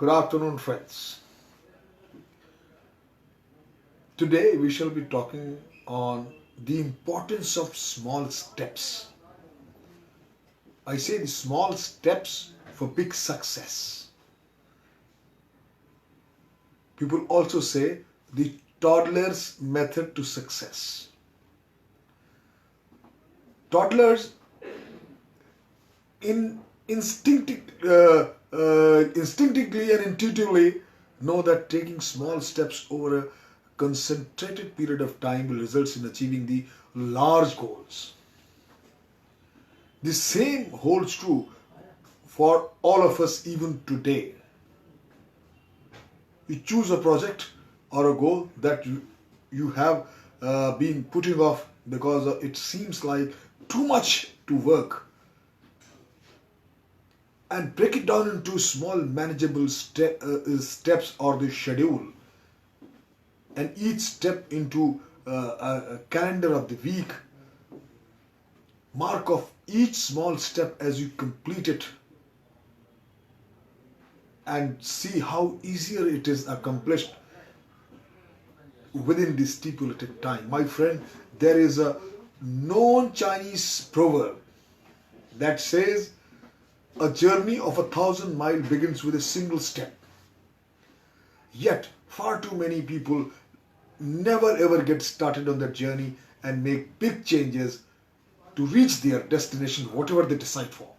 Good afternoon, friends. Today we shall be talking on the importance of small steps. I say the small steps for big success. People also say the toddler's method to success. Toddlers instinctively and intuitively know that taking small steps over a concentrated period of time will result in achieving the large goals. The same holds true for all of us even today. You choose a project or a goal that you have been putting off because it seems like too much to work, and break it down into small manageable steps or the schedule, and each step into a calendar of the week. Mark off each small step as you complete it and see how easier it is accomplished within the stipulated time. My friend, there is a known Chinese proverb that says a journey of 1,000 miles begins with a single step. Yet, far too many people never ever get started on that journey and make big changes to reach their destination, whatever they decide for.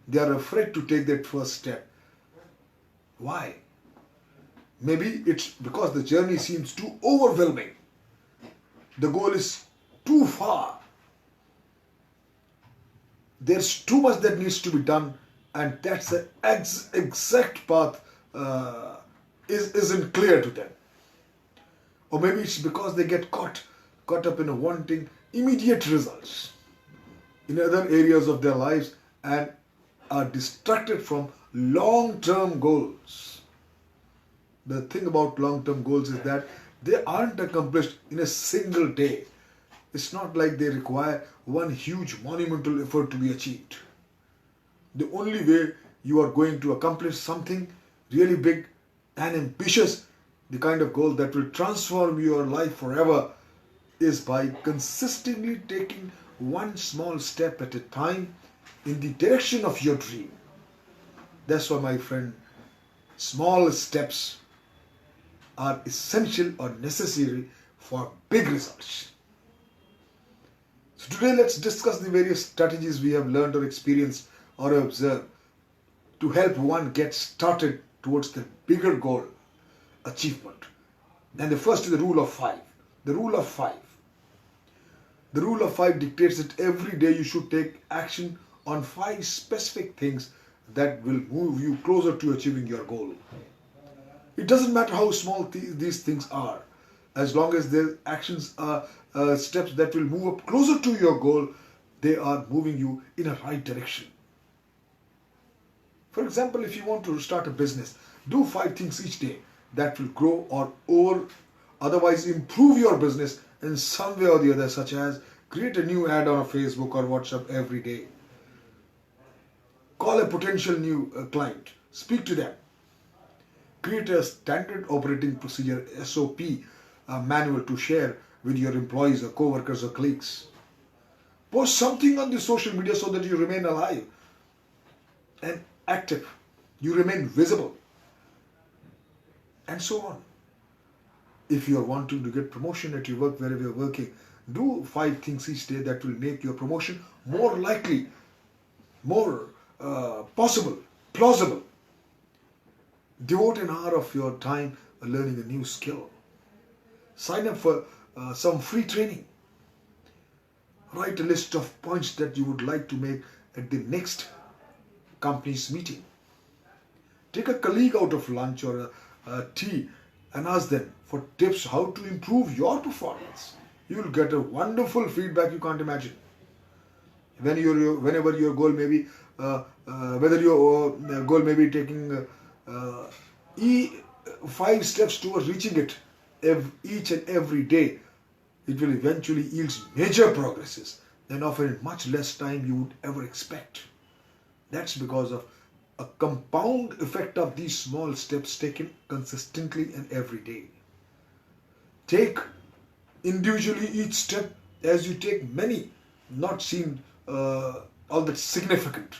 They are afraid to take that first step. Why? Maybe it's because the journey seems too overwhelming. The goal is too far. There's too much that needs to be done, and that's the exact path isn't clear to them. Or maybe it's because they get caught up in wanting immediate results in other areas of their lives and are distracted from long-term goals. The thing about long-term goals is that they aren't accomplished in a single day. It's not like they require one huge monumental effort to be achieved. The only way you are going to accomplish something really big and ambitious, the kind of goal that will transform your life forever, is by consistently taking one small step at a time in the direction of your dream. That's why, my friend, small steps are essential or necessary for big results. So today let's discuss the various strategies we have learned or experienced or observed to help one get started towards the bigger goal achievement. And the first is the rule of five. The rule of five. The rule of five dictates that every day you should take action on 5 specific things that will move you closer to achieving your goal. It doesn't matter how small these things are, as long as their actions are steps that will move up closer to your goal, they are moving you in a right direction. For example, if you want to start a business, do 5 things each day that will grow or otherwise improve your business in some way or the other, such as create a new ad on Facebook or WhatsApp every day. Call a potential new client, speak to them. Create a standard operating procedure SOP manual to share with your employees or co-workers or colleagues. Post something on the social media so that you remain alive and active. You remain visible. And so on. If you are wanting to get promotion at your work, wherever you are working, do 5 things each day that will make your promotion more likely, more possible, plausible. Devote an hour of your time learning a new skill. Sign up for some free training. Write a list of points that you would like to make at the next company's meeting. Take a colleague out of lunch or a tea and ask them for tips how to improve your performance. You will get a wonderful feedback you can't imagine. Whenever your goal may be, whether your goal may be taking 5 steps towards reaching it each and every day, it will eventually yield major progresses and often in much less time you would ever expect. That's because of a compound effect of these small steps taken consistently and every day. Take individually each step as you take many, not seem all that significant.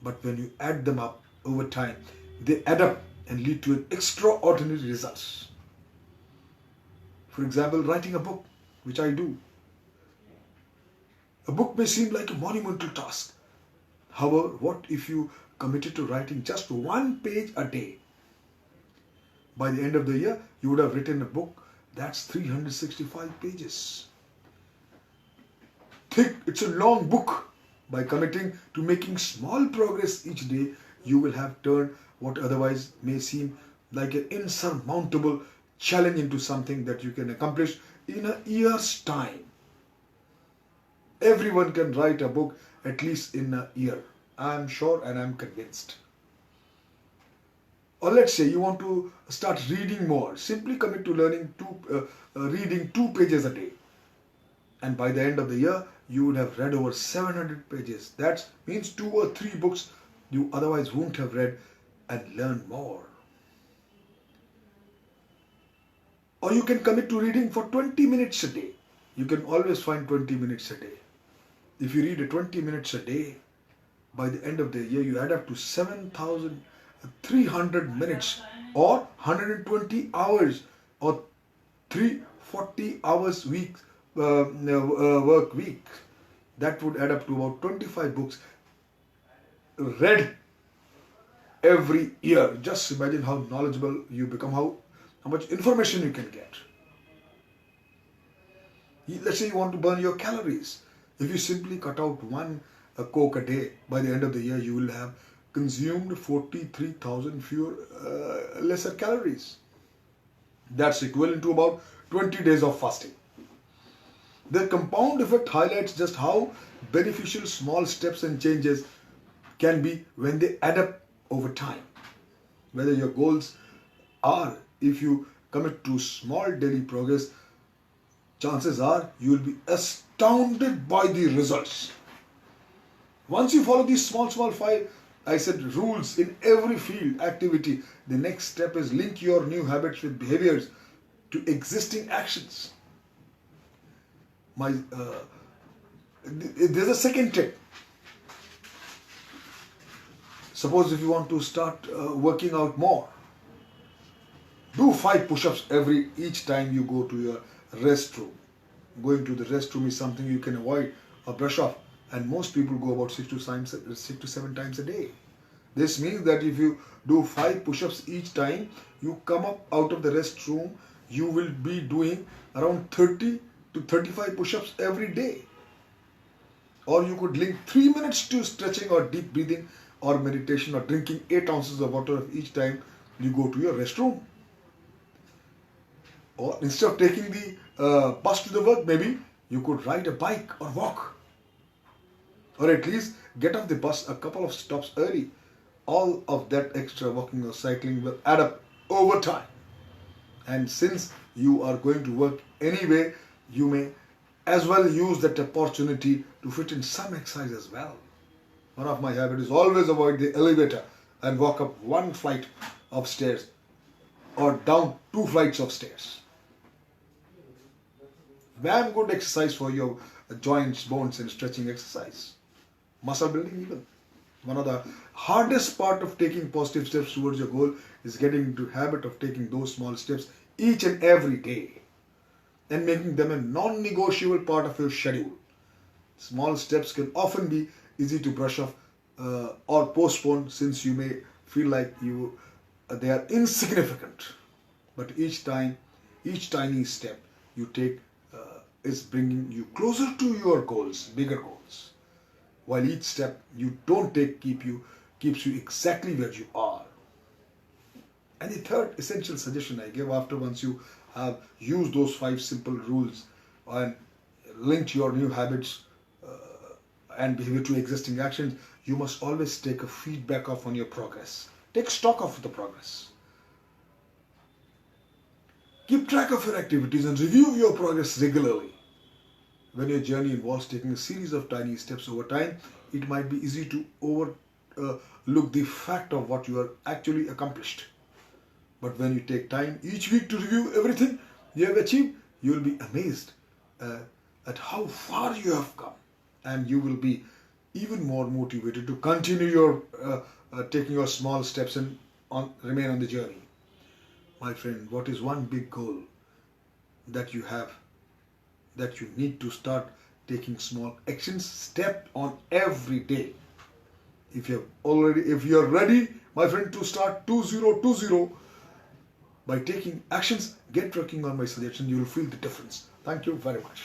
But when you add them up over time, they add up and lead to an extraordinary results. For example, writing a book, which I do. A book may seem like a monumental task. However, what if you committed to writing just one page a day? By the end of the year, you would have written a book that's 365 pages. Thick, it's a long book. By committing to making small progress each day, you will have turned what otherwise may seem like an insurmountable challenge into something that you can accomplish in a year's time. Everyone can write a book at least in a year. I'm sure and I'm convinced. Or let's say you want to start reading more. Simply commit to reading 2 pages a day. And by the end of the year, you would have read over 700 pages. That means 2 or 3 books you otherwise wouldn't have read, and learn more. Or you can commit to reading for 20 minutes a day. You can always find 20 minutes a day. If you read 20 minutes a day, by the end of the year, you add up to 7,300 minutes or 120 hours or 340 hours work week. That would add up to about 25 books read every year. Just imagine how knowledgeable you become, how much information you can get. Let's say you want to burn your calories. If you simply cut out one Coke a day, by the end of the year you will have consumed 43,000 lesser calories. That's equivalent to about 20 days of fasting. The compound effect highlights just how beneficial small steps and changes can be when they add up over time. Whether your goals are, if you commit to small daily progress, chances are you will be astounded by the results. Once you follow these small 5, rules in every field activity, the next step is link your new habits with behaviors to existing actions. There's a second tip. Suppose if you want to start working out more, do 5 push-ups each time you go to your restroom. Going to the restroom is something you can avoid or brush off, and most people go about 6 to 7 times a day. This means that if you do 5 push-ups each time you come up out of the restroom, you will be doing around 30 to 35 push-ups every day. Or you could link 3 minutes to stretching or deep breathing or meditation or drinking 8 ounces of water each time you go to your restroom. Or instead of taking the bus to the work, maybe you could ride a bike or walk. Or at least get off the bus a couple of stops early. All of that extra walking or cycling will add up over time. And since you are going to work anyway, you may as well use that opportunity to fit in some exercise as well. One of my habits is always avoid the elevator and walk up 1 flight of stairs or down 2 flights of stairs. Damn good exercise for your joints, bones and stretching exercise. Muscle building even. One of the hardest part of taking positive steps towards your goal is getting into the habit of taking those small steps each and every day and making them a non-negotiable part of your schedule. Small steps can often be easy to brush off or postpone, since you may feel like they are insignificant. But each tiny step you take is bringing you closer to your goals, bigger goals. While each step you don't take keeps you exactly where you are. And the third essential suggestion I give once you have used those 5 simple rules and linked your new habits and behavior to existing actions, you must always take a feedback on your progress. Take stock of the progress. Keep track of your activities and review your progress regularly. When your journey involves taking a series of tiny steps over time, it might be easy to look the fact of what you are actually accomplished. But when you take time each week to review everything you have achieved, you will be amazed at how far you have come, and you will be even more motivated to continue your taking your small steps and remain on the journey. My friend, what is one big goal that you have, that you need to start taking small actions, step on every day? If you are ready, my friend, to start 2020 by taking actions, get working on my suggestion. You will feel the difference. Thank you very much.